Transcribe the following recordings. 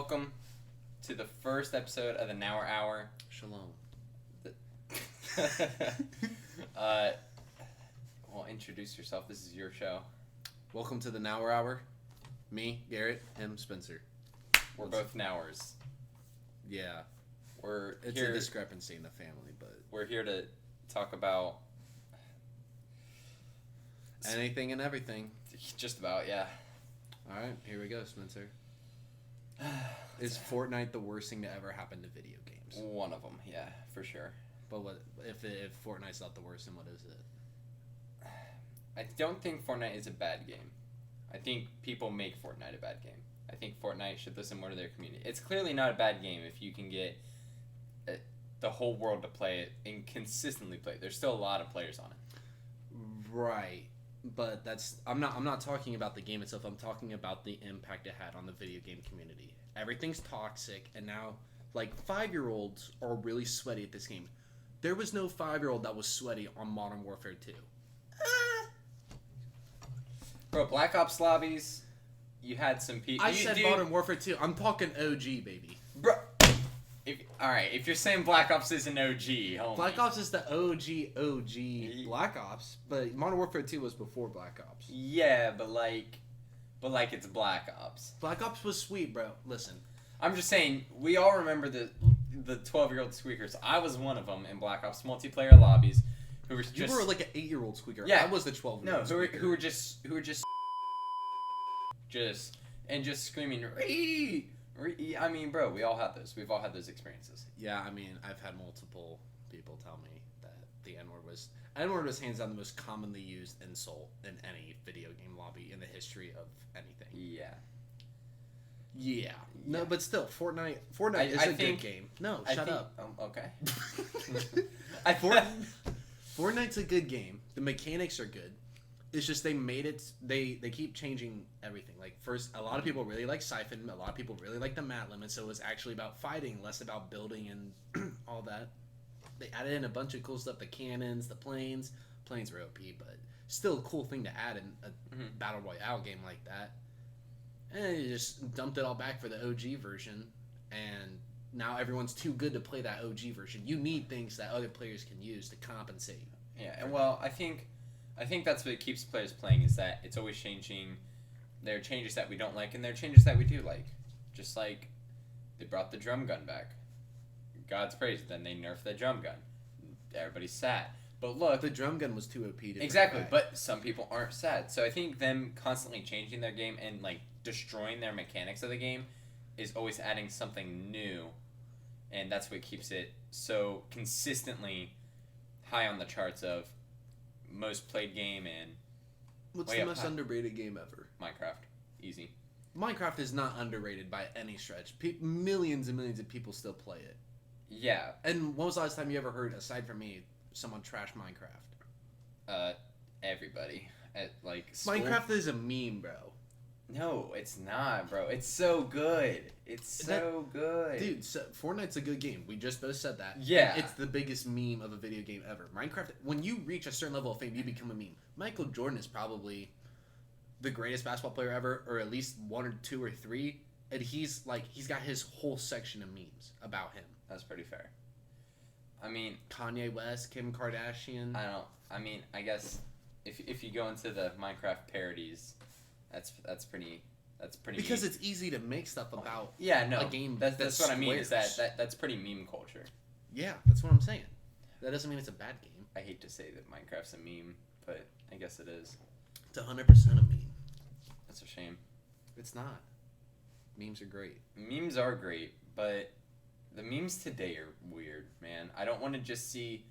welcome to the first episode of the Nauer Hour. Shalom. Well, introduce yourself. This is your show. Welcome to the Nauer Hour. Me, Garrett, him, Spencer. We're both Nauers. Yeah. It's here, a discrepancy in the family, but... We're here to talk about... anything and everything. Just about, yeah. Alright, here we go, Spencer. Is Fortnite the worst thing to ever happen to video games? One of them, yeah, for sure. But what if Fortnite's not the worst, then what is it? I don't think Fortnite is a bad game. I think people make Fortnite a bad game. I think Fortnite should listen more to their community. It's clearly not a bad game if you can get the whole world to play it and consistently play it. There's still a lot of players on it. Right. But I'm not talking about the game itself. I'm talking about the impact it had on the video game community. Everything's toxic, and now, 5-year-olds are really sweaty at this game. There was no 5-year-old that was sweaty on Modern Warfare 2. Bro, Black Ops lobbies, you had some people... I said Modern Warfare 2. I'm talking OG, baby. Bro, alright, if you're saying Black Ops is an OG, homie. Black Ops is the OG Black Ops, but Modern Warfare 2 was before Black Ops. Yeah, but it's Black Ops. Black Ops was sweet, bro. Listen. I'm just saying, we all remember the 12-year-old squeakers. I was one of them in Black Ops multiplayer lobbies who were just... You were like an 8-year-old squeaker. Yeah. I was the 12-year-old squeaker. who were just screaming, Ree! I mean, bro, we all had those. We've all had those experiences. Yeah, I mean, I've had multiple people tell me that the N-word was hands down the most commonly used insult in any video game lobby in the history of anything. Yeah. No, but still, Fortnite is a good game. No, shut up. Okay. Fortnite's a good game. The mechanics are good. It's just they made it. They keep changing everything. First, a lot of people really like Siphon. A lot of people really like the map limit. So it was actually about fighting, less about building and all that. They added in a bunch of cool stuff: the cannons, the planes. Planes were OP, but still a cool thing to add in a battle royale game like that. And you just dumped it all back for the OG version, and now everyone's too good to play that OG version. You need things that other players can use to compensate. Yeah, and well, I think that's what keeps players playing, is that it's always changing. There are changes that we don't like, and there are changes that we do like. Just like they brought the drum gun back. God's praise. Then they nerfed the drum gun. Everybody's sad. But look, the drum gun was too OP to exactly, but some people aren't sad. So I think them constantly changing their game and destroying their mechanics of the game is always adding something new, and that's what keeps it so consistently high on the charts of most played game. And what's the most underrated game ever? Minecraft. Easy. Minecraft is not underrated by any stretch. Millions and millions of people still play it. Yeah. And when was the last time you ever heard, aside from me, someone trash Minecraft? Everybody at Minecraft is a meme, bro. No, it's not, bro. It's so good. Good. Dude, Fortnite's a good game. We just both said that. Yeah. And it's the biggest meme of a video game ever. Minecraft, when you reach a certain level of fame, you become a meme. Michael Jordan is probably the greatest basketball player ever, or at least one or two or three. And he's got his whole section of memes about him. That's pretty fair. I mean, Kanye West, Kim Kardashian. I guess if you go into the Minecraft parodies, that's pretty because neat. It's easy to make stuff about a game. That's what I mean, is that's pretty meme culture. Yeah, that's what I'm saying. That doesn't mean it's a bad game. I hate to say that Minecraft's a meme, but I guess it is. It's 100% a meme. That's a shame. It's not. Memes are great. Memes are great, but the memes today are weird, man. I don't want to just see,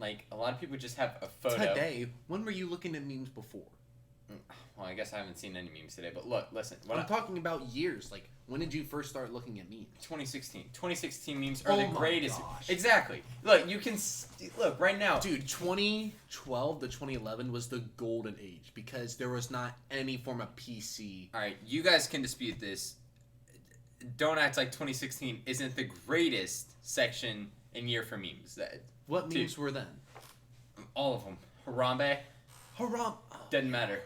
a lot of people just have a photo. Today? When were you looking at memes before? Well, I guess I haven't seen any memes today, but listen. I'm talking about years. When did you first start looking at memes? 2016. 2016 memes are the greatest. Gosh. Exactly. Look, you can look right now. Dude, 2012 to 2011 was the golden age because there was not any form of PC. All right, you guys can dispute this. Don't act like 2016 isn't the greatest section and year for memes. What memes were then? All of them. Harambe. Doesn't matter.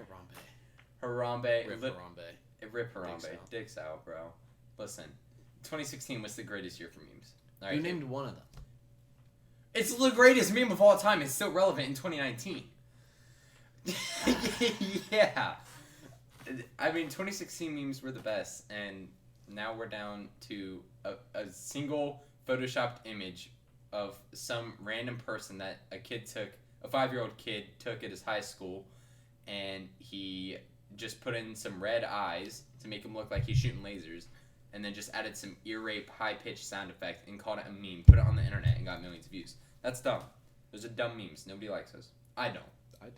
Harambe. Rip Harambe. Rip Harambe. Dicks out, bro. Listen. 2016 was the greatest year for memes. All You right, named one of them. it's the greatest meme of all time. It's still relevant in 2019. Yeah. I mean, 2016 memes were the best, and now we're down to a single photoshopped image of some random person that a 5-year-old kid took at his high school, and he just put in some red eyes to make him look like he's shooting lasers, and then just added some ear rape, high-pitched sound effect and called it a meme, put it on the internet, and got millions of views. That's dumb. Those are dumb memes. Nobody likes those. I don't. I do.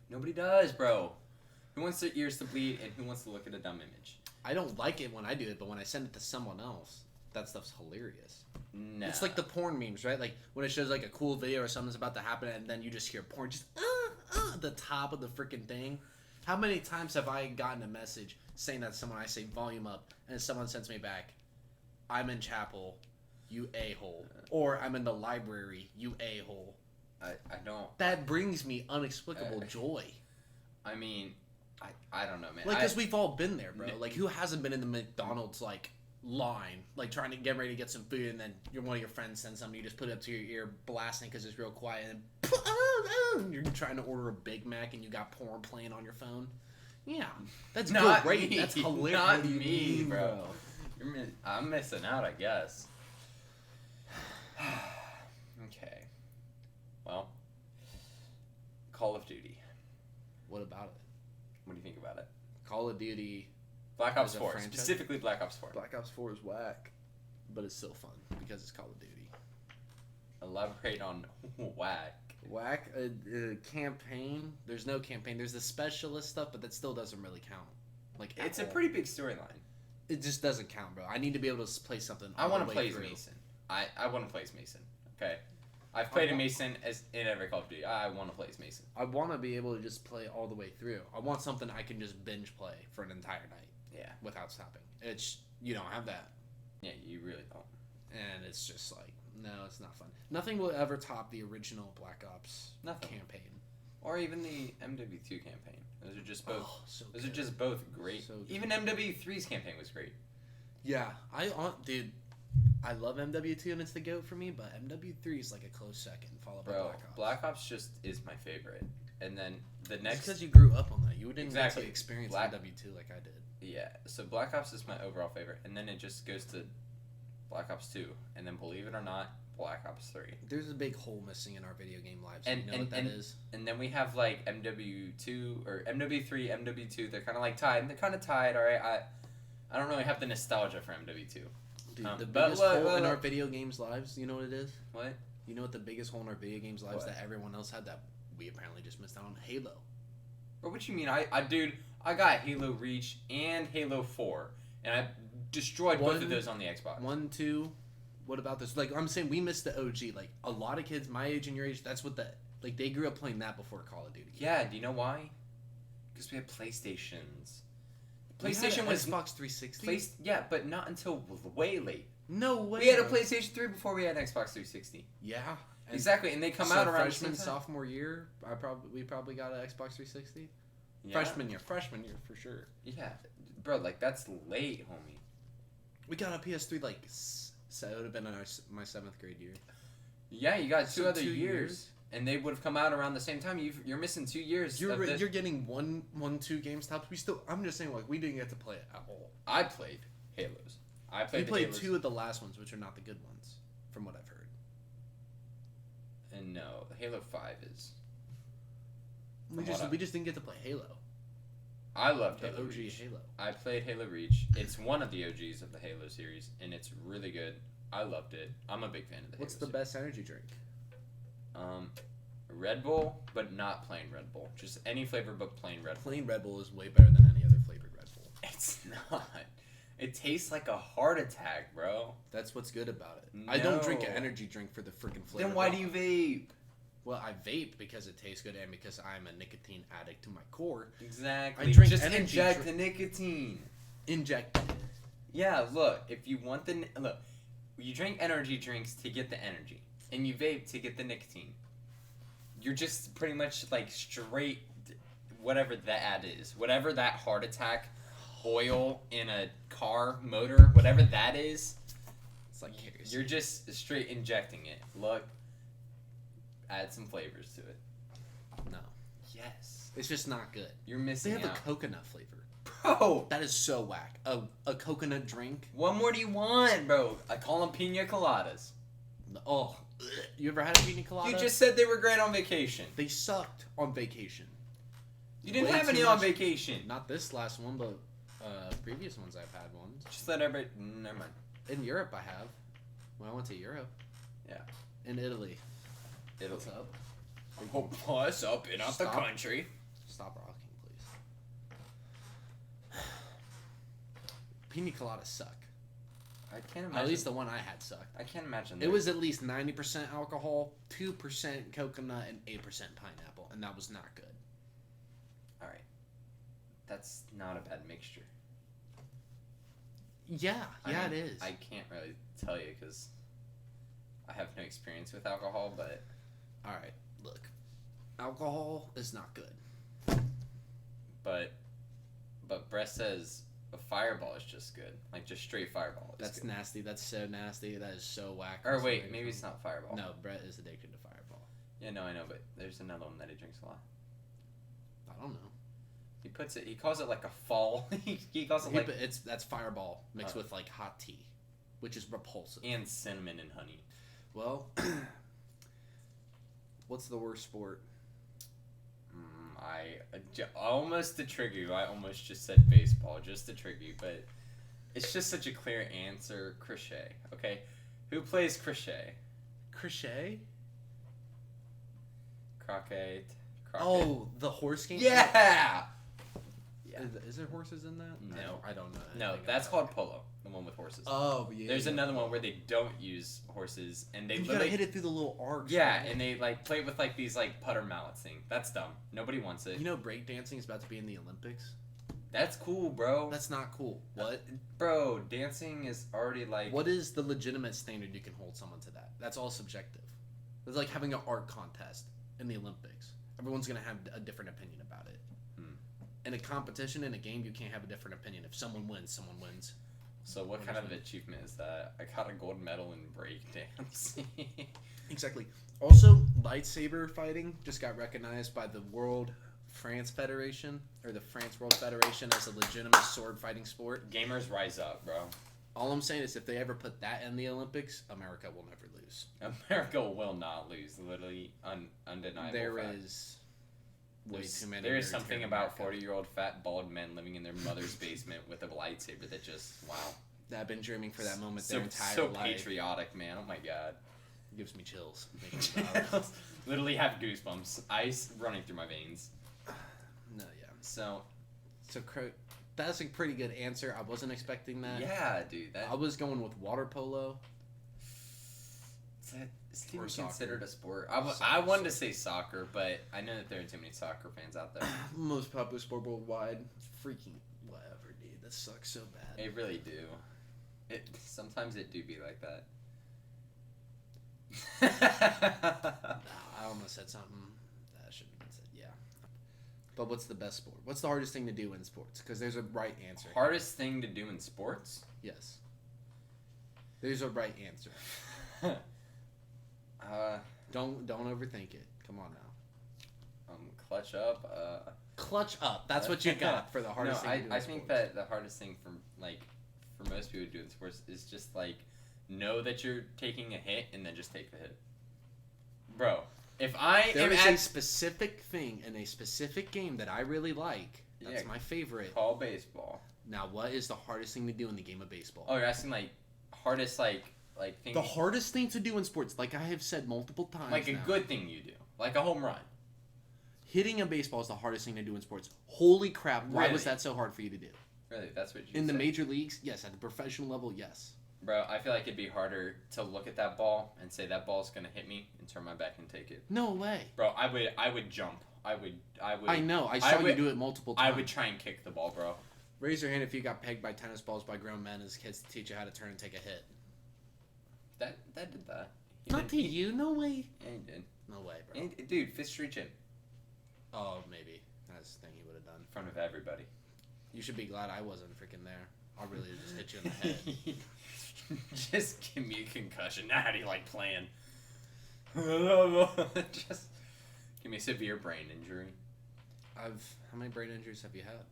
Nobody does, bro. Who wants their ears to bleed, and who wants to look at a dumb image? I don't like it when I do it, but when I send it to someone else, that stuff's hilarious. No. It's like the porn memes, right? Like when it shows like a cool video or something's about to happen, and then you just hear porn just at the top of the freaking thing. How many times have I gotten a message saying that to someone? I say volume up, and someone sends me back, "I'm in chapel, you a-hole," or "I'm in the library, you a-hole." I don't. That brings me inexplicable joy. I mean, I don't know, man. Like, because we've all been there, bro. Like, who hasn't been in the McDonald's, like, line, like, trying to get ready to get some food, and then one of your friends sends something, you just put it up to your ear, blasting because it's real quiet, and you're trying to order a Big Mac, and you got porn playing on your phone. Yeah, that's not great. Me. That's hilarious. Not me, bro. I'm missing out, I guess. Okay. Well, Call of Duty. What about it? What do you think about it? Call of Duty. Black Ops As a 4. franchise? Specifically Black Ops 4. Black Ops 4 is whack, but it's still fun because it's Call of Duty. Elaborate on whack. Whack a campaign. There's no campaign. There's the specialist stuff, but that still doesn't really count. Like It's at a all. pretty big storyline. It just doesn't count, bro. I need to be able to play something. I want to play as Mason. I want to play as Mason. Okay. I've played a Mason in every Call of Duty. I want to play as Mason. I want to be able to just play all the way through. I want something I can just binge play for an entire night. Yeah. Without stopping. It's you don't have that, Yeah, you really don't. and it's just like no, it's not fun. Nothing will ever top the original Black Ops campaign. Or even the MW2 campaign. Those are just both. Oh, so those good. are just both great. So good. Even MW3's campaign was great. Yeah, dude, I love MW2 and it's the GOAT for me, but MW3 is like a close second, followed by Bro, Black Ops. Black Ops just is my favorite. And then the next. because you grew up on that, you didn't Exactly. get to experience Black- MW2 like I did. Yeah, so Black Ops is my overall favorite. And then it just goes to Black Ops 2. And then, believe it or not, Black Ops 3. There's a big hole missing in our video game lives. And- You know and- what that and- is? And then we have like MW2 or MW3, MW2. They're kind of like tied. They're kind of tied, all right? I don't really have the nostalgia for MW2. Dude, the but biggest look, hole in look. our video games lives, you know what it is? What? You know what the biggest hole in our video games lives What? that everyone else had that we apparently just missed out on? Halo. Bro, what you mean? Dude, I got Halo Reach and Halo 4, and I destroyed both of those on the Xbox. 1, 2. What about this? Like I'm saying, we missed the OG. Like a lot of kids my age and your age, that's what they grew up playing that before Call of Duty. Yeah, do you know why? Because we had PlayStations. We had PlayStation an was Xbox 360. yeah, but not until way late. No way. We had a bro. PlayStation 3 before we had an Xbox 360. Yeah. And Exactly, and they come so out around freshman, the same time. sophomore year. We probably got an Xbox 360. Yeah. Freshman year for sure. Yeah, bro, like that's late, homie. We got a PS3 like so it would have been in my 7th grade year. Yeah, you got two So other 2 years, and they would have come out around the same time. You're missing 2 years. You're getting one, 2 games tops. I'm just saying like we didn't get to play it at all. I played Halos. I We played. played Halos. 2 of the last ones, which are not the good ones, from what I've heard. And no, Halo 5 is. We just didn't get to play Halo. I loved The Halo OG Reach. Halo. I played Halo Reach. It's one of the OGs of the Halo series, and it's really good. I loved it. I'm a big fan of the What's Halo the best energy drink? series. Red Bull, but not plain Red Bull. Just any flavor but plain Red Bull. Plain Red Bull is way better than any other flavored Red Bull. It's not. It tastes like a heart attack, bro. That's what's good about it. I don't drink an No. energy drink for the freaking flavor. Then why do you vape? Well, I vape because it tastes good and because I'm a nicotine addict to my core. Exactly. I drink Just energy inject drink. the nicotine. Inject. Yeah, look. If you want look, you drink energy drinks to get the energy, and you vape to get the nicotine. You're just pretty much like straight, whatever that is, whatever that heart attack oil in a car motor, whatever that is. It's like kerosene. You're just straight injecting it. Look, add some flavors to it. No. Yes. It's just not good. You're They missing have out. a coconut flavor. Bro, That is so whack. A coconut drink. what more do you want, bro? I call them pina coladas. Oh, you ever had a pina colada? You just said they were great on vacation. They sucked on vacation. You didn't Way have too any on much- vacation. Not this last one, but previous ones I've had ones. Just let everybody. Never mind. In Europe, I have. When I went to Europe. Yeah. In Italy. It'll What's up? Oh, plus up and out the Stop. country. Stop rocking, please. Pina coladas suck. I can't imagine. At least the one I had sucked. I can't imagine. It was at least 90% alcohol, 2% coconut, and 8% pineapple, and that was not good. All right. That's not a bad mixture. Yeah, I mean, it is. I can't really tell you because I have no experience with alcohol, but All right, look, alcohol is not good. but Brett says a Fireball is just good, like just straight Fireball. Is That's good. nasty. That's so nasty. That is so whack. Or wait, maybe it's not Fireball. No, Brett is addicted to Fireball. Yeah, no, I know, but there's another one that he drinks a lot. I don't know. He puts it. He calls it like a fall. he calls it like That's Fireball mixed Oh. with like hot tea, which is repulsive. and cinnamon and honey. Well, what's the worst sport? Almost to trigger you. I almost just said baseball just to trigger you, but it's just such a clear answer. Crochet. Okay, who plays crochet? Crochet? Croquet. Oh, the horse game. Yeah. Yeah. Is there horses in that? No. I don't know. No, anything that's about called polo. The one with horses. Oh yeah. There's another one where they don't use horses and they you gotta literally hit it through the little arcs. yeah, right? and they like play with like these like putter mallets thing. That's dumb. Nobody wants it. You know, breakdancing is about to be in the Olympics. That's cool, bro. That's not cool. What? Bro, dancing is already like What is the legitimate standard you can hold someone to that? That's all subjective. It's like having an art contest in the Olympics. Everyone's gonna have a different opinion about it. In a competition, in a game, you can't have a different opinion. If someone wins, someone wins. So what kind of achievement is that? I got a gold medal in breakdancing. Exactly. Also, lightsaber fighting just got recognized by the World France Federation, or the France World Federation, as a legitimate sword fighting sport. Gamers rise up, bro. All I'm saying is if they ever put that in the Olympics, America will never lose. America will not lose. Literally undeniable. There fact. is way There's- too many. There is nerds something here in about America. 40-year-old fat bald men living in their mother's basement with a lightsaber that just wow. I've been dreaming for that moment So their entire so life. patriotic, man. Oh my god. Gives me chills. thinking about it. Literally have goosebumps. Ice running through my veins. No, yeah. So That's a pretty good answer. I wasn't expecting that. yeah, dude. That I was going with water polo. is it Or even soccer. considered a sport? I Soccer. wanted to say soccer, but I know that there are too many soccer fans out there. Most popular sport worldwide. Freaking whatever, dude. That sucks so bad. They really do. Sometimes it do be like that. I almost said something that shouldn't have been said. Yeah. But what's the best sport? What's the hardest thing to do in sports? Because there's a right answer. Hardest thing to do in sports? Yes. There's a right answer. Don't overthink it. Come on now. Clutch up. Clutch up. That's what you got for the hardest no, thing to do I in think sports. that the hardest thing for most people to do in sports is just like know that you're taking a hit and then just take the hit. Bro, if I There am is at a specific thing in a specific game that I really like. That's Yeah. my favorite. call baseball. Now, what is the hardest thing to do in the game of baseball? Oh, you're asking like hardest like thing The hardest thing to do in sports, like I have said multiple times like a now, good thing you do. Like a home run. hitting a baseball is the hardest thing to do in sports. Holy crap, why was Really? that so hard for you to do? Really, that's what you In the said. major leagues, yes. At the professional level, yes. Bro, I feel like it'd be harder to look at that ball and say that ball's gonna hit me and turn my back and take it. No way. Bro, I would jump. I would I know. I saw you would- do it multiple I times. would try and kick the ball, bro. Raise your hand if you got pegged by tennis balls by grown men as kids to teach you how to turn and take a hit. That did that. He Not to did- you, no way. Yeah, he did. No way, bro. And, dude, fist reach in Oh, maybe. That's the thing he would have done. front of everybody. You should be glad I wasn't freaking there. I'll really just hit you in the head. Just give me a concussion. Now how do you like playing? Just give me a severe brain injury. How many brain injuries have you had?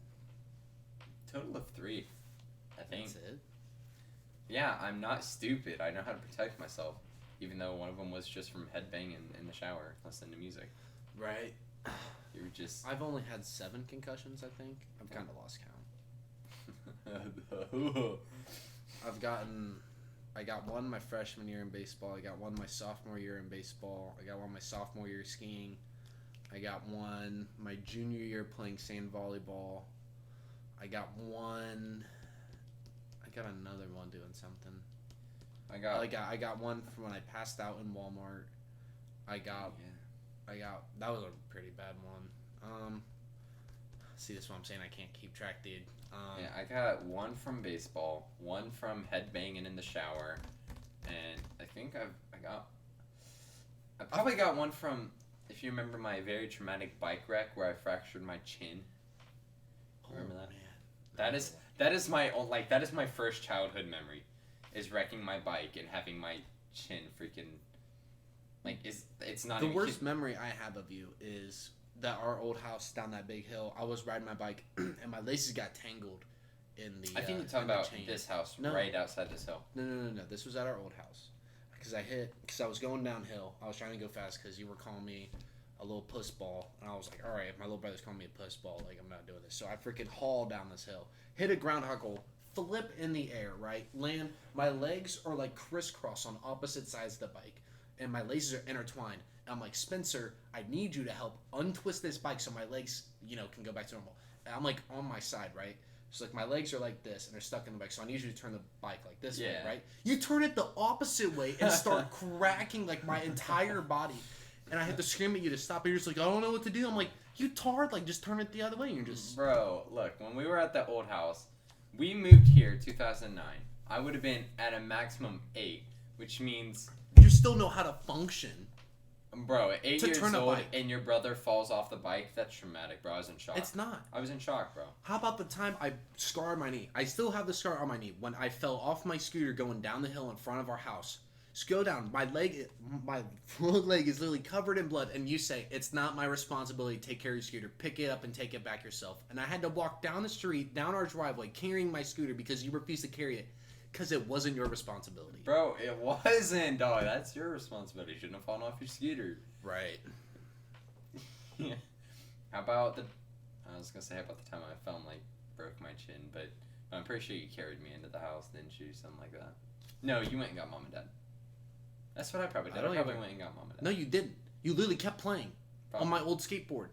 Total of 3, I think. That's it? Yeah, I'm not stupid. I know how to protect myself. Even though one of them was just from headbanging in the shower, listening to music. Right. You were just... I've only had 7 concussions, I think. I've kind of lost count. I got one my freshman year in baseball. I got one my sophomore year in baseball. I got one my sophomore year skiing. I got one my junior year playing sand volleyball. I got another one doing something. I got one from when I passed out in Walmart. That was a pretty bad one. See, this is what I'm saying. I can't keep track, dude. Yeah, I got one from baseball, one from headbanging in the shower, and I think I probably got one from, if you remember my very traumatic bike wreck where I fractured my chin. Remember that? Man. That is my first childhood memory, is wrecking my bike and having my chin freaking, like, it's not the even worst memory I have of you is that our old house down that big hill. I was riding my bike and my laces got tangled in the. I think you're talking about this house right outside this hill. No. This was at our old house because I was going downhill. I was trying to go fast because you were calling me a little puss ball, and I was like, all right, if my little brother's calling me a puss ball, like, I'm not doing this. So I freaking hauled down this hill, hit a groundhog hole, flip in the air, right? Land. My legs are like crisscross on opposite sides of the bike, and my laces are intertwined. And I'm like, Spencer, I need you to help untwist this bike so my legs, can go back to normal. And I'm like on my side, right? So like my legs are like this and they're stuck in the bike. So I need you to turn the bike like this way, right? You turn it the opposite way and start cracking like my entire body. And I had to scream at you to stop. And you're just like, I don't know what to do. I'm like, you tard, like just turn it the other way. And you're just... Bro, look, when we were at the old house, we moved here 2009. I would have been at a maximum 8, which means... You still know how to function. Bro, 8 years old and your brother falls off the bike, that's traumatic, bro. I was in shock. It's not. I was in shock, bro. How about the time I scarred my knee? I still have the scar on my knee when I fell off my scooter going down the hill in front of our house. Just go down. My front leg is literally covered in blood, and you say, it's not my responsibility to take care of your scooter. Pick it up and take it back yourself. And I had to walk down the street, down our driveway, carrying my scooter because you refused to carry it. Because it wasn't your responsibility. Bro, it wasn't, dog. That's your responsibility. You shouldn't have fallen off your scooter. Right. Yeah. How about the time I fell and, like, broke my chin, but I'm pretty sure you carried me into the house, didn't you? Something like that. No, you went and got mom and dad. That's what I probably did. I probably went and got mom and dad. No, you didn't. You literally kept playing on my old skateboard.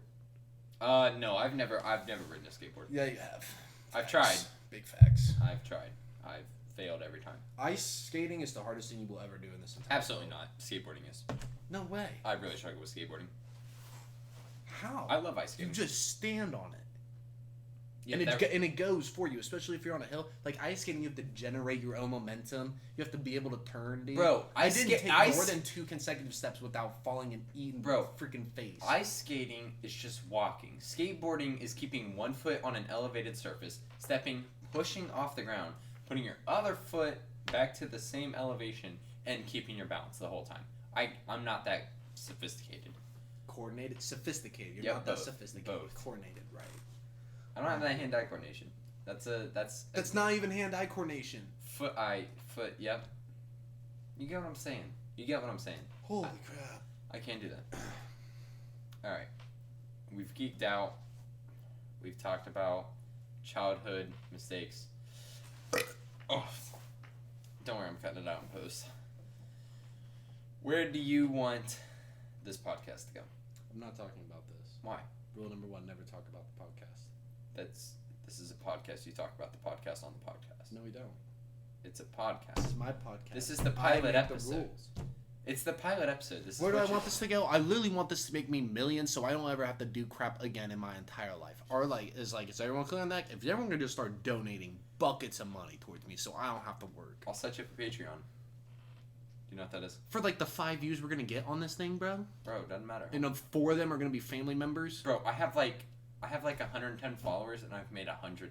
No, I've never ridden a skateboard. Yeah, you have. I've tried. Big facts. I've tried. I've failed every time. Ice skating is the hardest thing you will ever do in this entire Absolutely world. not. Skateboarding is. No way. I really struggle with skateboarding. How? I love ice skating. You just stand on it. Yeah, and it goes for you, especially if you're on a hill. Like ice skating, you have to generate your own momentum. You have to be able to turn, dude. Bro, I didn't take more than 2 consecutive steps without falling and eating freaking face. Ice skating is just walking. Skateboarding is keeping one foot on an elevated surface, stepping, pushing off the ground, putting your other foot back to the same elevation, and keeping your balance the whole time. I'm not that sophisticated. Coordinated? Sophisticated. You're not that sophisticated. Both. Coordinated, right. I don't have that hand-eye coordination. That's not even hand-eye coordination. Foot, yep. You get what I'm saying. Holy crap. I can't do that. Alright. We've geeked out. We've talked about childhood mistakes. Oh. Don't worry, I'm cutting it out in post. Where do you want this podcast to go? I'm not talking about this. Why? Rule number 1, never talk about the podcast. This is a podcast. You talk about the podcast on the podcast. No, we don't. It's a podcast. This is my podcast. This is the pilot episode. It's the pilot episode. Where do I want this to go? I literally want this to make me millions, so I don't ever have to do crap again in my entire life. Or is everyone clear on that? If everyone gonna just start donating buckets of money towards me, so I don't have to work. I'll set you up for Patreon. Do you know what that is? For like the 5 views we're gonna get on this thing, bro. Bro, doesn't matter. And 4 of them are gonna be family members. Bro, I have like I have like 110 followers and I've made $100.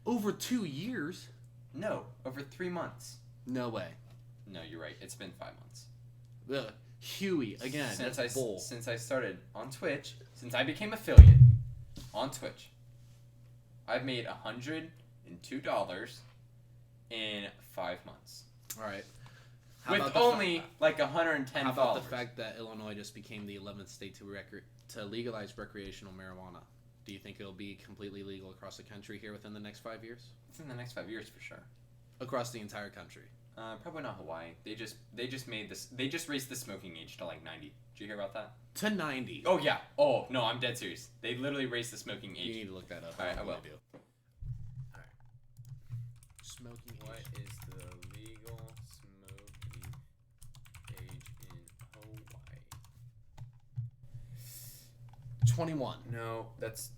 Over 2 years? No, over 3 months. No way. No, you're right. It's been 5 months. Ugh. Huey, again, that's bull. Since I started on Twitch, since I became affiliate on Twitch, I've made $102 in 5 months. All right. With only like 110 How followers. about the fact that Illinois just became the 11th state to legalize recreational marijuana? Do you think it'll be completely legal across the country here within the next 5 years? It's in the next 5 years for sure. Across the entire country? Probably not Hawaii. They just made this. They just raised the smoking age to like 90. Did you hear about that? To 90. Oh yeah. Oh no, I'm dead serious. They literally raised the smoking age. You need to look that up. All right, I will. All right. Smoking What age. is the legal smoking age in Hawaii? 21. No, that's.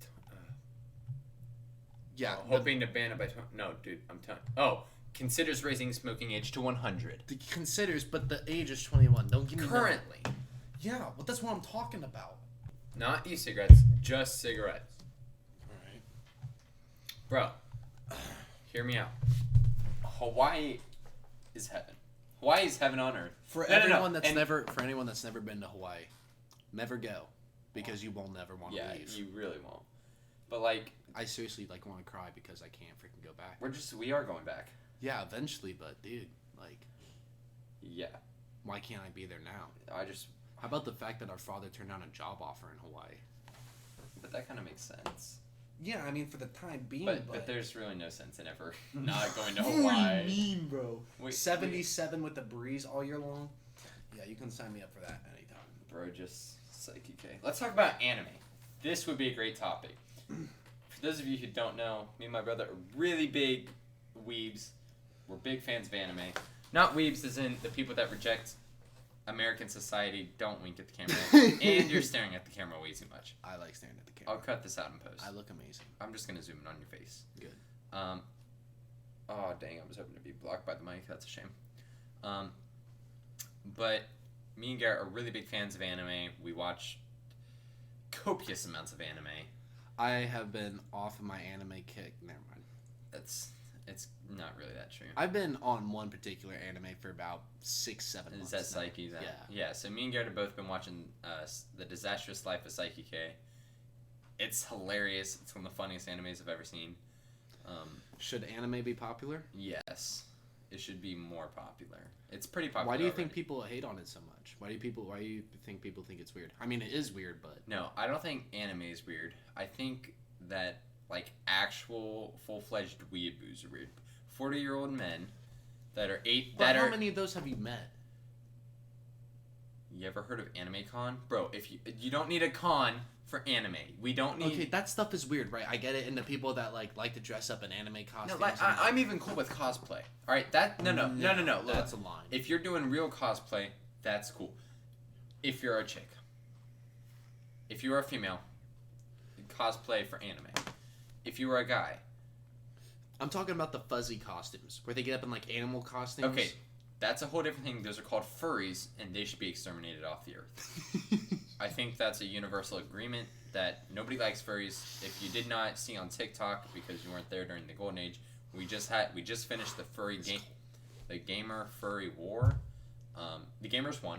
Yeah. Hoping to ban it by. No, dude, I'm telling. Oh, considers raising smoking age to 100. The considers, but the age is 21. Don't give me Currently. No. Yeah, well, that's what I'm talking about. Not e-cigarettes, just cigarettes. Alright. Bro, hear me out. Hawaii is heaven. Hawaii is heaven on earth. For anyone that's never been to Hawaii, never go, because you will never want to leave. Yeah, you really won't. But like, I seriously want to cry because I can't freaking go back. We are going back. Yeah, eventually, but dude, yeah. Why can't I be there now? How about the fact that our father turned down a job offer in Hawaii? But that kind of makes sense. Yeah, I mean for the time being. But there's really no sense in ever not going to What Hawaii. do you mean, bro? 77 with the breeze all year long. Yeah, you can sign me up for that anytime. Bro, just psyche K. Let's talk about anime. This would be a great topic. For those of you who don't know, me and my brother are really big weebs. We're big fans of anime. Not weebs as in the people that reject American society. Don't wink at the camera. And you're staring at the camera way too much. I like staring at the camera. I'll cut this out in post. I look amazing. I'm just going to zoom in on your face. Good. Oh, dang. I was hoping to be blocked by the mic. That's a shame. But me and Garrett are really big fans of anime. We watch copious amounts of anime. I have been off of my anime kick. Never mind. It's not really that true. I've been on one particular anime for about 6-7 months. Is that Psyche? Yeah. Yeah, so me and Garrett have both been watching The Disastrous Life of Psyche K. It's hilarious. It's one of the funniest animes I've ever seen. Should anime be popular? Yes. It should be more popular. It's pretty popular. Why do you already. think people hate on it so much? Why do you think people think it's weird? I mean, it is weird, but... No, I don't think anime is weird. I think that, actual full-fledged weeaboos are weird. 40-year-old men that are How many of those have you met? You ever heard of Anime Con? Bro, if you don't need a con for anime. We don't need... Okay, that stuff is weird, right? I get it. And the people that, like to dress up in anime costumes... No, I'm even cool with cosplay. All right, No. That's a line. If you're doing real cosplay, that's cool. If you're a chick. If you're a female, cosplay for anime. If you were a guy... I'm talking about the fuzzy costumes, where they get up in, animal costumes. Okay, that's a whole different thing. Those are called furries, and they should be exterminated off the earth. I think that's a universal agreement that nobody likes furries. If you did not see on TikTok, because you weren't there during the golden age, we just finished the furry game, the gamer furry war. The gamers won,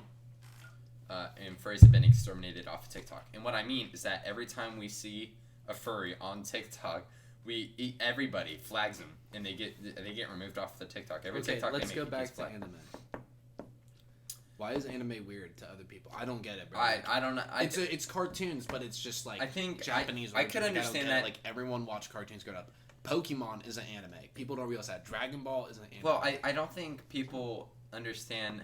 and furries have been exterminated off of TikTok. And what I mean is that every time we see a furry on TikTok, everybody flags them, and they get removed off the TikTok. TikTok. Let's go back to anime. Why is anime weird to other people? I don't get it, bro. I don't know. It's cartoons, but it's just I think Japanese. I could understand that. Everyone watched cartoons growing up. Pokemon is an anime. People don't realize that. Dragon Ball is an anime. Well, I don't think people understand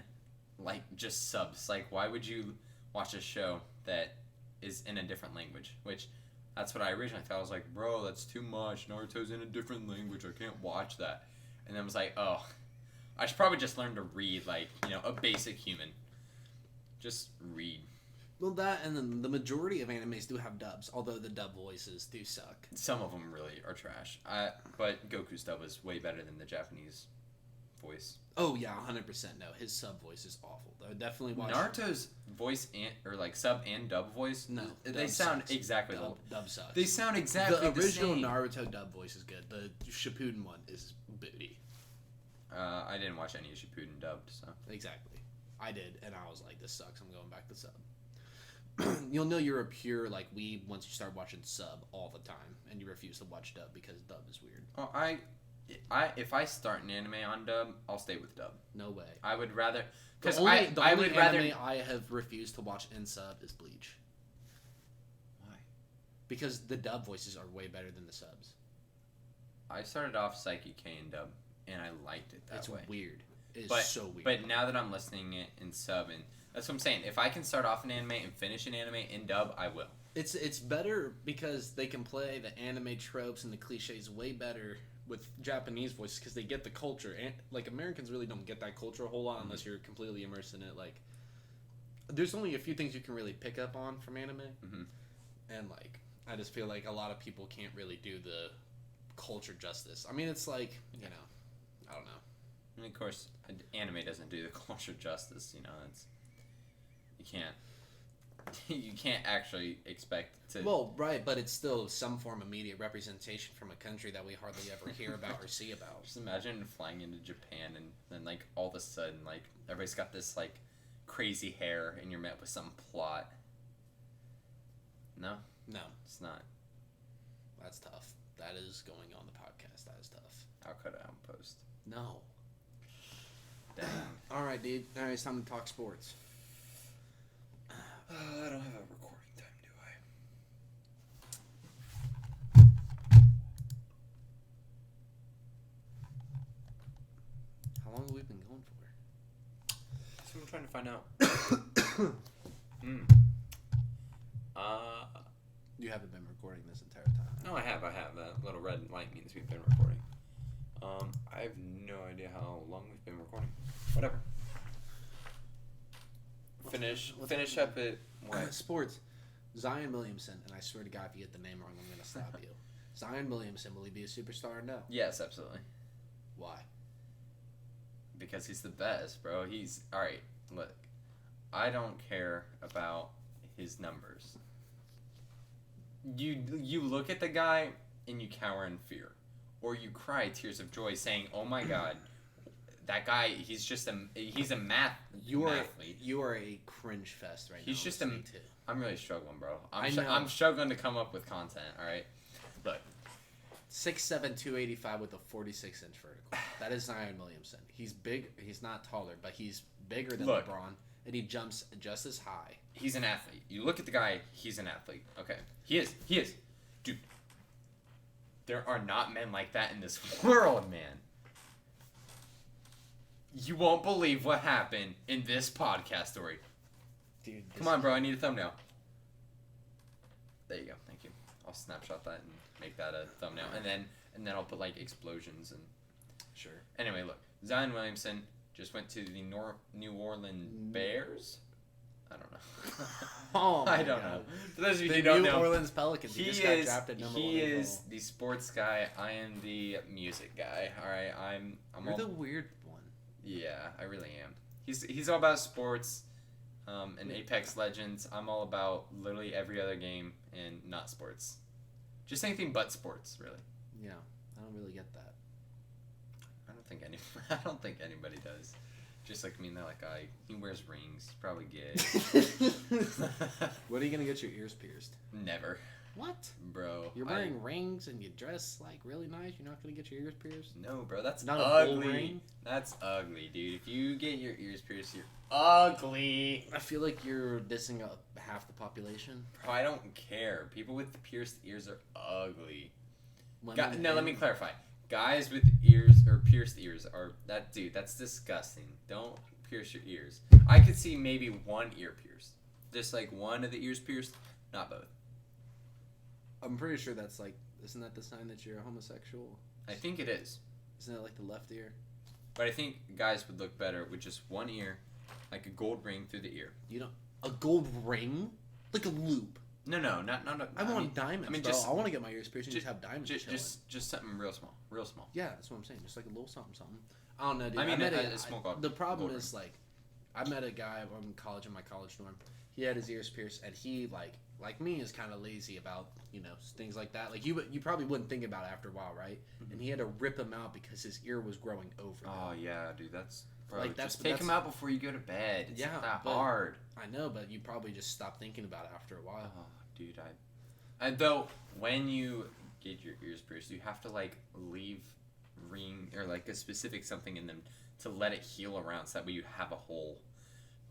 just subs. Why would you watch a show that is in a different language? Which that's what I originally thought. I was like, bro, that's too much. Naruto's in a different language. I can't watch that. And then I was like, oh, I should probably just learn to read a basic human. Just read. Well, that and then the majority of animes do have dubs, although the dub voices do suck. Some of them really are trash. But Goku's dub is way better than the Japanese voice. Oh yeah, 100%. No, his sub voice is awful. I would definitely watch Naruto's voice or like sub and dub voice. No, they dub sound sucks. exactly Dub sucks. They sound exactly the original same. Naruto dub voice is good. The Shippuden one is booty. I didn't watch any of Shippuden dubbed, so Exactly. I did, and I was like, this sucks. I'm going back to sub. You'll know you're a pure like weeb once you start watching sub all the time, and you refuse to watch dub because dub is weird. Well, if I start an anime on dub, I'll stay with dub. No way. I would rather The only anime I have refused to watch in sub is Bleach. Why? Because the dub voices are way better than the subs. I started off Psyche K in dub, and I liked it that way. It's weird. It's so weird. But now that I'm listening it in sub, and that's what I'm saying. If I can start off an anime and finish an anime in dub, I will. It's better because they can play the anime tropes and the cliches way better with Japanese voices because they get the culture. And like Americans really don't get that culture a whole lot unless you're completely immersed in it. Like, there's only a few things you can really pick up on from anime, and like I just feel like a lot of people can't really do the culture justice. I mean, it's like I don't know. And of course, anime doesn't do the culture justice. It's you can't actually expect to. Well, right, but it's still some form of media representation from a country that we hardly ever hear about or see about. Just imagine flying into Japan and then like all of a sudden like everybody's got this like crazy hair and you're met with some plot. No, it's not. That's tough. That is going on the podcast. That is tough. I'll cut it out and post. No. Dang. All right, dude. All right, it's time to talk sports. I don't have a recording time, do I? How long have we been going for? That's what I'm trying to find out. You haven't been recording this entire time. No, I have. That little red light means we've been recording. I have no idea how long we've been recording. Whatever. Finish up at what? Sports. Zion Williamson, and I swear to God, if you get the name wrong, I'm going to stop you. Zion Williamson, will he be a superstar or no? Yes, absolutely. Why? Because he's the best, bro. He's alright. Look, I don't care about his numbers. You look at the guy and you cower in fear, or you cry tears of joy, saying, "Oh my God, that guy! He's a math athlete. You are a cringe fest right now. He's just I'm really struggling, bro. I know. I'm struggling to come up with content. All right, look. 6'7", 285 with a 46-inch vertical. That is Zion Williamson. He's big. He's not taller, but he's bigger than LeBron, and he jumps just as high. He's an athlete. You look at the guy, he's an athlete. Okay. He is. Dude, there are not men like that in this world, man. You won't believe what happened in this podcast story. Dude, come on, bro. I need a thumbnail. There you go. Thank you. I'll snapshot that and make that a thumbnail. And then I'll put, like, explosions and... Sure. Anyway, look. Zion Williamson just went to the New Orleans Bears. I don't know. Oh, I don't know. For those of you who don't know, New Orleans Pelicans. He just got drafted number 1 He is overall. the sports guy. I am the music guy. All right, I'm You're all, the weird one. Yeah, I really am. He's all about sports, and Apex Legends. I'm all about literally every other game and not sports. Just anything but sports, really. Yeah, I don't really get that. I don't think anybody does. Just like me, they're like, he wears rings. He's probably gay. When are you gonna get your ears pierced? Never. What? Bro. You're wearing rings and you dress like really nice. You're not gonna get your ears pierced? No, bro. That's not ugly. A bull ring? That's ugly, dude. If you get your ears pierced, you're ugly. I feel like you're dissing half the population. Bro, I don't care. People with pierced ears are ugly. Let me clarify. Guys with ears or pierced ears are that's disgusting. Don't pierce your ears. I could see maybe one ear pierced. Just like one of the ears pierced, not both. I'm pretty sure that's like, isn't that the sign that you're a homosexual? I think it is. Isn't it like the left ear? But I think guys would look better with just one ear, like a gold ring through the ear. You don't a gold ring? Like a loop. No, not. I want diamonds. I mean, bro. just I want to get my ears pierced and just have diamonds. Just something real small. Yeah, that's what I'm saying. Just like a little something. I don't know, dude. I mean, met a small gold. the problem gold is like, I met a guy in college in my college dorm. He had his ears pierced, and he like me is kind of lazy about things like that. Like you probably wouldn't think about it after a while, right? Mm-hmm. And he had to rip him out because his ear was growing over. Oh yeah, dude, that's bro. Like, just take him out before you go to bed. It's not that hard. I know, but you probably just stop thinking about it after a while. Oh, dude, and though when you get your ears pierced, you have to like leave ring or like a specific something in them to let it heal around, so that way you have a hole,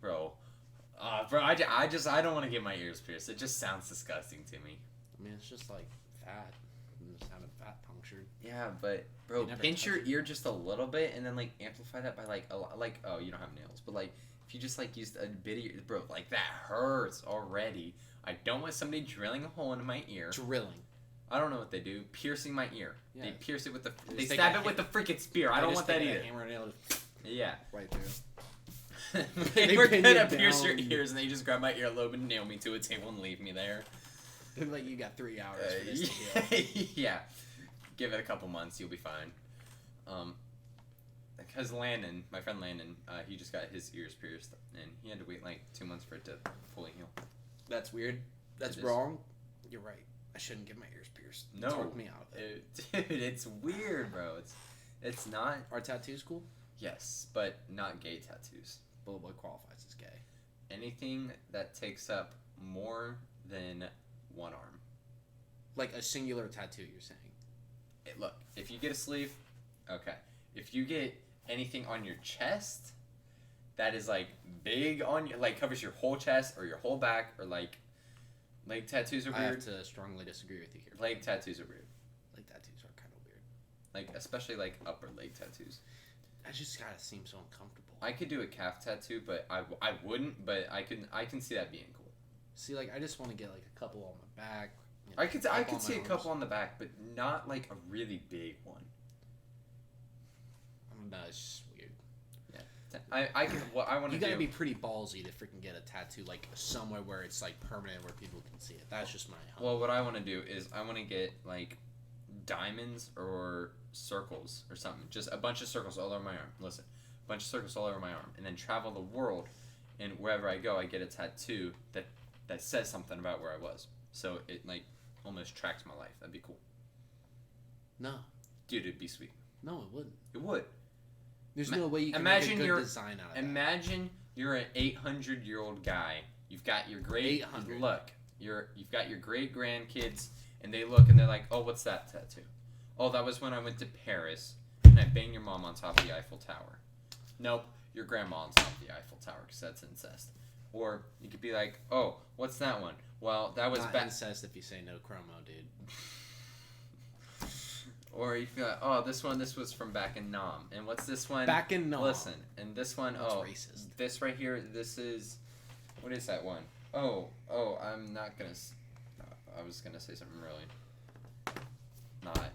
bro. Bro, I don't want to get my ears pierced. It just sounds disgusting to me. I mean, it's just like fat. Just having fat punctured. Yeah, but bro, pinch your ear just a little bit and then like amplify that by like a lot. Like, oh, you don't have nails, but like if you just like used a bit of your, bro, like that hurts already. I don't want somebody drilling a hole into my ear. Drilling. I don't know what they do. Piercing my ear. Yeah. They pierce it with the. They stab it with the freaking spear. I don't want that either. Hammer and nail. Yeah. Right there. They were gonna pierce your ears and they just grab my earlobe and nail me to a table and leave me there. Like you got 3 hours for this to heal. Yeah. Give it a couple months, you'll be fine. Because Landon, my friend Landon, he just got his ears pierced and he had to wait like 2 months for it to fully heal. That's weird. That's wrong. You're right. I shouldn't get my ears pierced. No. Talk me out of it. Dude, it's weird, bro. It's not. Are tattoos cool? Yes, but not gay tattoos. But what qualifies as gay? Anything that takes up more than one arm. Like a singular tattoo, you're saying? Look, if you get a sleeve, okay. If you get anything on your chest that is like big on you, like covers your whole chest or your whole back, or like leg tattoos are weird. I have to strongly disagree with you here. Leg tattoos are weird. Leg tattoos are kind of weird. Like especially like upper leg tattoos. That just gotta seem so uncomfortable. I could do a calf tattoo, but I wouldn't. But I can see that being cool. See, like I just want to get like a couple on my back. I could see a couple on the back, but not like a really big one. No, it's just weird. Yeah, I can. What I want to do. You gotta be pretty ballsy to freaking get a tattoo like somewhere where it's like permanent, where people can see it. That's just my. Well, what I want to do is I want to get like diamonds or circles or something. Just a bunch of circles all over my arm. Listen, a bunch of circles all over my arm, and then travel the world, and wherever I go, I get a tattoo that says something about where I was. So it like almost tracks my life. That'd be cool. No. Dude, it'd be sweet. No, it wouldn't. It would. There's no way you can make a good design out of Imagine you're an 800-year-old guy. You've got your great 800. Look. You've got your great grandkids, and they look and they're like, "Oh, what's that tattoo? Oh, that was when I went to Paris and I banged your mom on top of the Eiffel Tower." Nope, your grandma on top of the Eiffel Tower, because that's incest. Or you could be like, "Oh, what's that one? Well, that was not incest if you say no chromo, dude." Or you feel like, "Oh, this was from back in Nam." And what's this one? Back in Nam. Listen, and this one, that's racist. This right here, this is, what is that one? Oh, I'm not gonna, I was gonna say something really not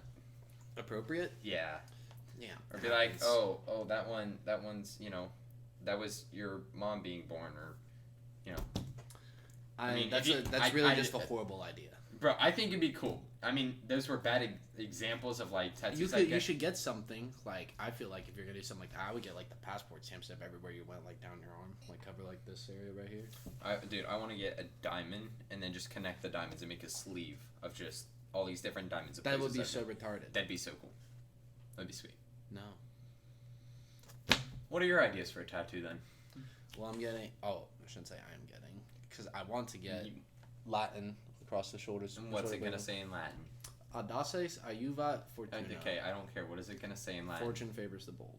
appropriate. Yeah. Yeah. Or be like, oh, that one's, that was your mom being born, or, I mean, that's really just a horrible idea. Bro, I think it'd be cool. I mean, those were bad examples of like tattoos. You should get something like, I feel like if you're gonna do something like that, I would get like the passport stamp stuff everywhere you went, like down your arm, like cover like this area right here. I want to get a diamond and then just connect the diamonds and make a sleeve of just all these different diamonds. That would be so retarded. That'd be so cool. That'd be sweet. No. What are your ideas for a tattoo then? Well, I'm getting. Oh, I shouldn't say I'm getting, because I want to get Latin across the shoulders. And what's it gonna say in Latin? Audaces ayuvat fortuna. Okay, I don't care. What is it gonna say in Latin? Fortune favors the bold.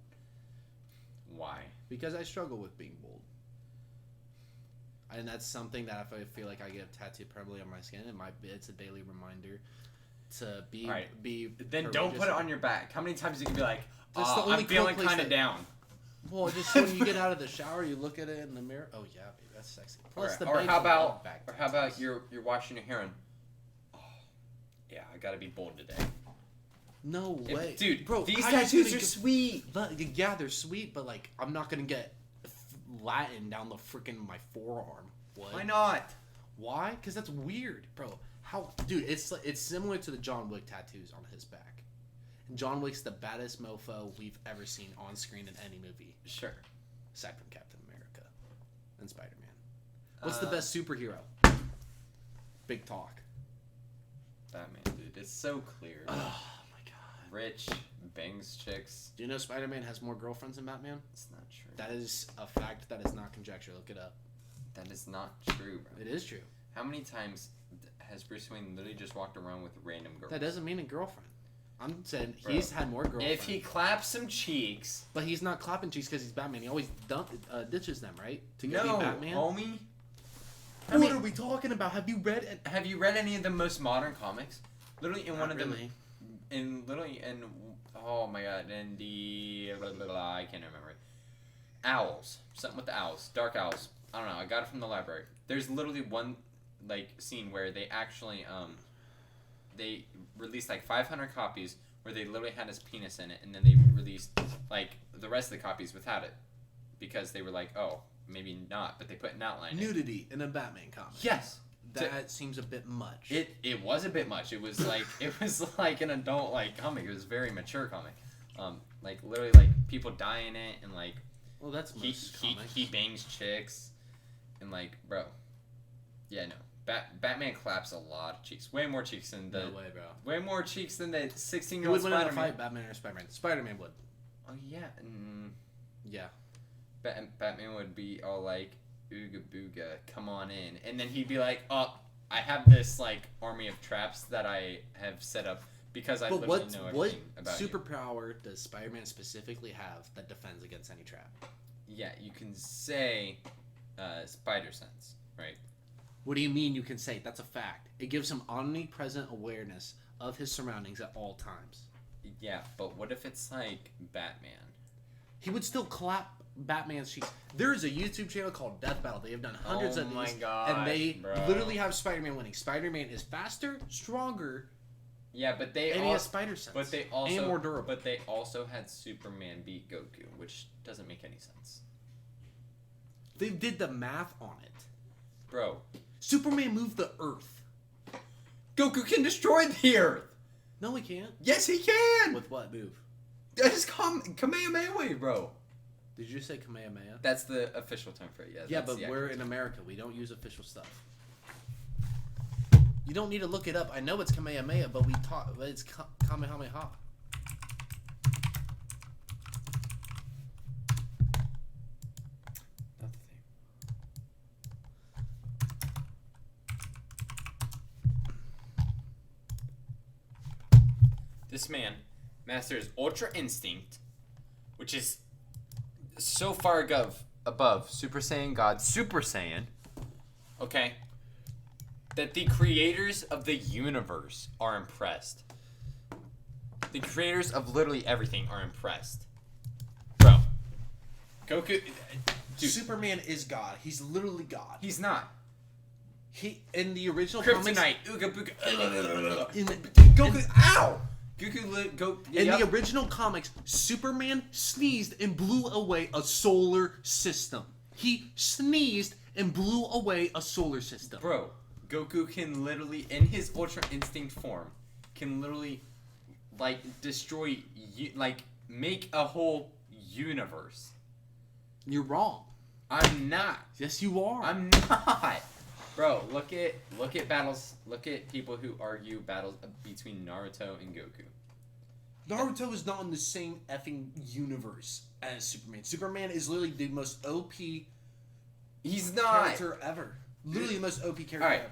Why? Because I struggle with being bold. And that's something that if I feel like I get tattooed permanently on my skin, it's a daily reminder to be Then don't put it on your back. How many times you can be like, I'm feeling kind of down. Well, just when you get out of the shower, you look at it in the mirror. Oh yeah, baby, that's sexy. Plus Or how about you're washing your hair and yeah, I gotta be bold today. No way, dude, bro. These tattoos are sweet. Yeah, they're sweet, but like I'm not gonna get Latin down the freaking my forearm. What? Why not? Why? Because that's weird, bro. How, dude? It's similar to the John Wick tattoos on his back. John Wick's the baddest mofo we've ever seen on screen in any movie, Sure. aside from Captain America and Spider-Man. What's the best superhero? Big talk. Batman, dude. It's so clear. Oh my god. Rich, bangs chicks. Do you know Spider-Man has more girlfriends than Batman? It's not true. That is a fact. That is not conjecture. Look it up. That is not true, bro. It is true. How many times has Bruce Wayne literally just walked around with random girls? That doesn't mean a girlfriend. I'm saying Bro, he's had more girlfriends. If he claps some cheeks... But he's not clapping cheeks because he's Batman. He always ditches them, right? To go No, be Batman. homie. What are we talking about? Have you read any of the most modern comics? Literally in one of them... Oh my god, in the... I can't remember it. Owls. Something with the owls. Dark owls. I don't know. I got it from the library. There's literally one scene where they actually they released 500 copies where they literally had his penis in it, and then they released the rest of the copies without it because they were like, oh, maybe not, but they put an outline. Nudity in a Batman comic. Yes. That seems a bit much. It was a bit much. It was like an adult comic. It was a very mature comic. Literally people die in it, and well, that's most comics. he bangs chicks, and bro, yeah, no. Batman claps a lot of cheeks. Way more cheeks than the... No way, bro. Way more cheeks than the 16-year-old Spider-Man. Who would win in a fight, Batman or Spider-Man? Spider-Man would. Oh, yeah. Yeah. Batman would be all ooga booga, come on in. And then he'd be like, oh, I have this, army of traps that I have set up because I literally know everything about you. What superpower does Spider-Man specifically have that defends against any trap? Yeah, you can say spider sense, right? What do you mean you can say? That's a fact. It gives him omnipresent awareness of his surroundings at all times. Yeah, but what if it's Batman? He would still clap Batman's cheeks. There is a YouTube channel called Death Battle. They have done hundreds of these. Oh my gosh, and they literally have Spider-Man winning. Spider-Man is faster, stronger. Yeah, but he has spider sense. But they also and more durable. But they also had Superman beat Goku, which doesn't make any sense. They did the math on it. Bro. Superman moved the Earth. Goku can destroy the Earth. No, he can't. Yes, he can. With what move? That is Kamehameha wave, bro. Did you say Kamehameha? That's the official term for it. Yeah. Yeah, but we're in America. We don't use official stuff. You don't need to look it up. I know it's Kamehameha, but it's Kamehameha. This man masters Ultra Instinct, which is so far above Super Saiyan God, Super Saiyan, okay, that the creators of the universe are impressed. The creators of literally everything are impressed. Bro, Goku... Dude, Superman is God. He's literally God. He's not. He in the original Kryptonite, Ooga Booga. Goku, ow! In the original comics, Superman sneezed and blew away a solar system. He sneezed and blew away a solar system. Bro, Goku can literally, in his Ultra Instinct form, can literally, destroy, make a whole universe. You're wrong. I'm not. Yes, you are. I'm not. Bro, look at battles. Look at people who argue battles between Naruto and Goku. Naruto is not in the same effing universe as Superman. Superman is literally the most OP. He's not character ever. Literally the most OP character All right. ever.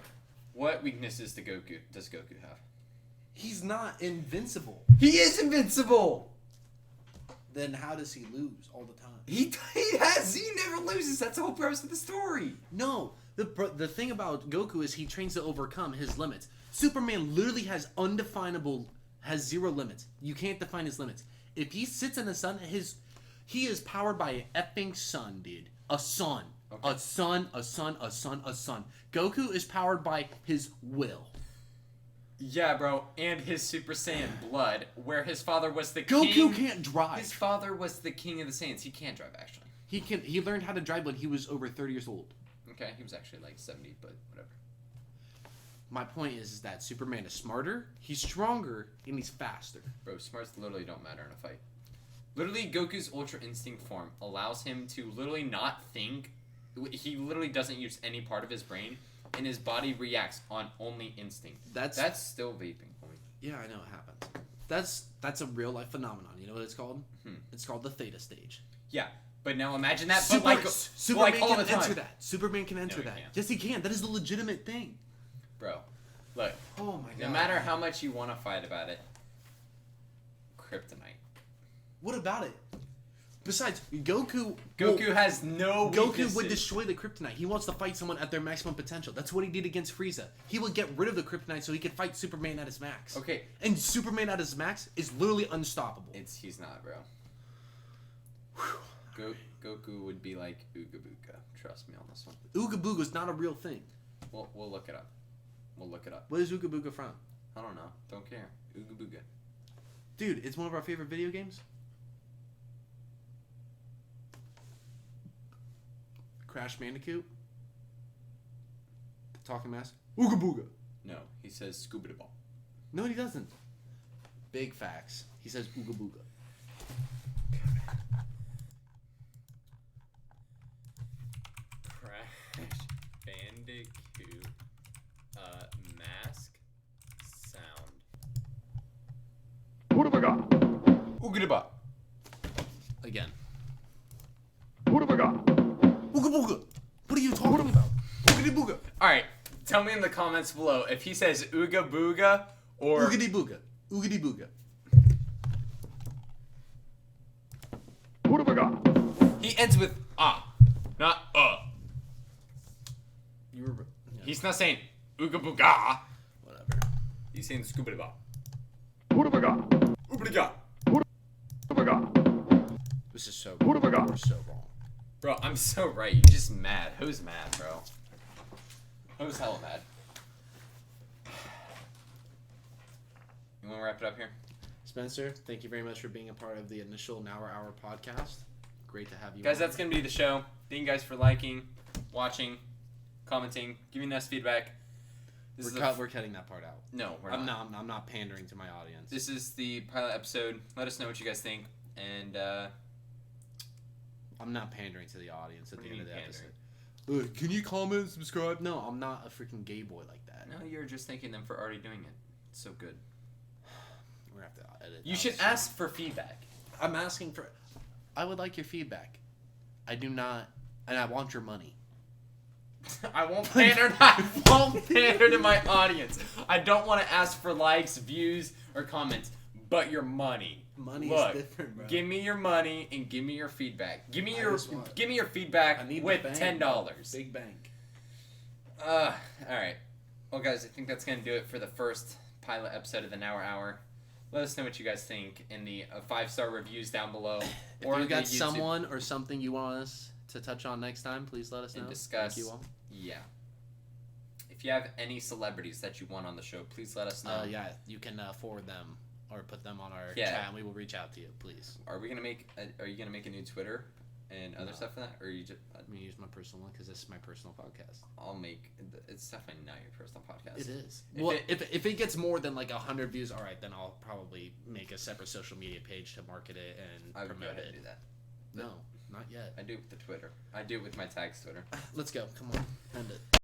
What weaknesses does Goku have? He's not invincible. He is invincible. Then how does he lose all the time? He never loses. That's the whole premise of the story. No. The thing about Goku is he trains to overcome his limits. Superman literally has zero limits. You can't define his limits. If he sits in the sun, he is powered by an effing sun, dude. A sun. Okay. A sun. Goku is powered by his will. Yeah, bro, and his Super Saiyan blood, where his father was the king. Goku can't drive. His father was the king of the Saiyans. He can't drive, actually. He learned how to drive when he was over 30 years old. Okay, he was actually 70, but whatever. My point is that Superman is smarter, he's stronger, and he's faster. Bro, smarts literally don't matter in a fight. Literally, Goku's Ultra Instinct form allows him to literally not think. He literally doesn't use any part of his brain, and his body reacts on only instinct. That's still vaping point. Yeah, I know it happens. That's a real life phenomenon. You know what it's called? It's called the theta stage. Yeah, but now imagine that. Superman all can the time. enter that. Superman can enter that. Yes, he can. That is a legitimate thing. Bro, look. Oh my god. No matter how much you want to fight about it, kryptonite. What about it? Besides, Goku has no weaknesses. Goku would destroy the kryptonite. He wants to fight someone at their maximum potential. That's what he did against Frieza. He would get rid of the kryptonite so he could fight Superman at his max. Okay. And Superman at his max is literally unstoppable. He's not, bro. Goku would be like Ooga Booga. Trust me on this one. Ooga Booga's not a real thing. We'll look it up. What is Ooga Booga from? I don't know. Don't care. Ooga Booga. Dude, it's one of our favorite video games. Crash Bandicoot. The Talking Mask. Ooga Booga. No, he says scuba ball. No, he doesn't. Big facts. He says Ooga Booga. Crash Bandicoot. Mask. Sound. Ooga Again. Ooga Ooga Booga. What are you talking about? Ooga Booga. Alright, tell me in the comments below if he says Ooga Booga or... Oogity Booga. Oogity Booga. He ends with not You were... Yeah. He's not saying Ooga Booga. Whatever. He's saying scuba ball. This is so... We're so wrong. Bro, I'm so right. You're just mad. Who's mad, bro? Who's hella mad? You want to wrap it up here? Spencer, thank you very much for being a part of the initial Nauer Hour podcast. Great to have you Guys, on. that's going to be the show. Thank you guys for liking, watching, commenting, giving us feedback. We're cutting that part out. No, we're not. I'm not pandering to my audience. This is the pilot episode. Let us know what you guys think. And, I'm not pandering to the audience at the end of the pandering? episode. Can you comment, subscribe? No, I'm not a freaking gay boy like that. No, you're just thanking them for already doing it. It's so good. We're going to have to edit. You should ask for feedback. I'm asking for... I would like your feedback. I do not... And I want your money. I won't pander to my audience. I don't want to ask for likes, views, or comments, but your money. Money Look, is different, bro. Give me your money and give me your feedback. Give me your feedback I need with the bank, $10. Big bank. All right. Well, guys, I think that's gonna do it for the first pilot episode of the Nauer Hour. Let us know what you guys think in the 5-star reviews down below. If you got someone or something you want us to touch on next time, please let us know. And discuss. Thank you all. Yeah. If you have any celebrities that you want on the show, please let us know. Yeah, you can forward them or put them on our chat, and we will reach out to you, please. Are you gonna make a new Twitter and other stuff for that, or are you just? I'm gonna use my personal one because this is my personal podcast. It's definitely not your personal podcast. It is. If it gets more than like 100 views, all right, then I'll probably make a separate social media page to market it and I would promote it. do that. No, not yet. I do it with the Twitter. I do it with my tags Twitter. Let's go. Come on, end it.